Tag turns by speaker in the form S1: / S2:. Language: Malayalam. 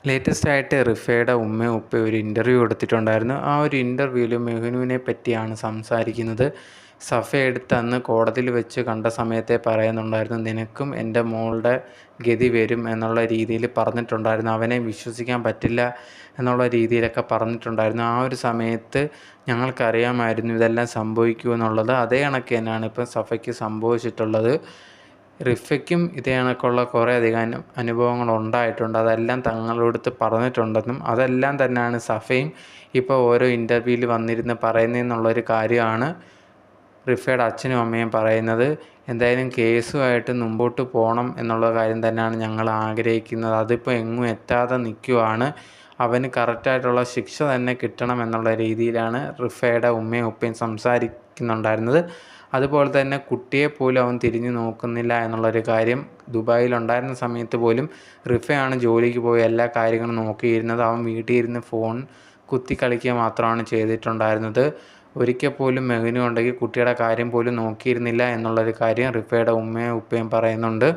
S1: ലേറ്റസ്റ്റ് ആയിട്ട് റിഫയുടെ ഉമ്മയും ഉപ്പയും ഒരു ഇൻ്റർവ്യൂ എടുത്തിട്ടുണ്ടായിരുന്നു. ആ ഒരു ഇൻ്റർവ്യൂവിൽ മെഹ്നുവിനെ പറ്റിയാണ് സംസാരിക്കുന്നത്. സഫ എടുത്ത് അന്ന് കോടതിയിൽ വെച്ച് കണ്ട സമയത്തെ പറയുന്നുണ്ടായിരുന്നു, നിനക്കും എൻ്റെ മോളുടെ ഗതി വരും എന്നുള്ള രീതിയിൽ പറഞ്ഞിട്ടുണ്ടായിരുന്നു. അവനെ വിശ്വസിക്കാൻ പറ്റില്ല എന്നുള്ള രീതിയിലൊക്കെ പറഞ്ഞിട്ടുണ്ടായിരുന്നു. ആ ഒരു സമയത്ത് ഞങ്ങൾക്കറിയാമായിരുന്നു ഇതെല്ലാം സംഭവിക്കുമെന്നുള്ളത്. അതേ കണക്ക് തന്നെയാണ് ഇപ്പം സഫയ്ക്ക് സംഭവിച്ചിട്ടുള്ളത്. റിഫയ്ക്കും ഇതേ കണക്കുള്ള കുറേയധികം അനുഭവങ്ങൾ ഉണ്ടായിട്ടുണ്ട്. അതെല്ലാം തങ്ങളോടുത്ത് പറഞ്ഞിട്ടുണ്ടെന്നും അതെല്ലാം തന്നെയാണ് സഫയും ഇപ്പോൾ ഓരോ ഇൻ്റർവ്യൂവിൽ വന്നിരുന്ന് പറയുന്നതെന്നുള്ളൊരു കാര്യമാണ് റിഫയുടെ അച്ഛനും അമ്മയും പറയുന്നത്. എന്തായാലും കേസുമായിട്ട് മുമ്പോട്ട് പോകണം എന്നുള്ള കാര്യം തന്നെയാണ് ഞങ്ങൾ ആഗ്രഹിക്കുന്നത്. അതിപ്പോൾ എങ്ങും എത്താതെ നിൽക്കുവാണ്. അവന് കറക്റ്റായിട്ടുള്ള ശിക്ഷ തന്നെ കിട്ടണം എന്നുള്ള രീതിയിലാണ് റിഫയുടെ ഉമ്മയും ഉപ്പയും സംസാരിക്കുന്നുണ്ടായിരുന്നത്. അതുപോലെ തന്നെ കുട്ടിയെപ്പോലും അവൻ തിരിഞ്ഞു നോക്കുന്നില്ല എന്നുള്ളൊരു കാര്യം. ദുബായിലുണ്ടായിരുന്ന സമയത്ത് പോലും റിഫയാണ് ജോലിക്ക് പോയി എല്ലാ കാര്യങ്ങളും നോക്കിയിരുന്നത്. അവൻ വീട്ടിൽ ഇരുന്ന് ഫോൺ കുത്തി കളിക്കുക മാത്രമാണ് ചെയ്തിട്ടുണ്ടായിരുന്നത്. ഒരിക്കൽ പോലും മെഹ്നു ഉണ്ടെങ്കിൽ കുട്ടിയുടെ കാര്യം പോലും നോക്കിയിരുന്നില്ല എന്നുള്ളൊരു കാര്യം റിഫയുടെ ഉമ്മയും ഉപ്പയും പറയുന്നുണ്ട്.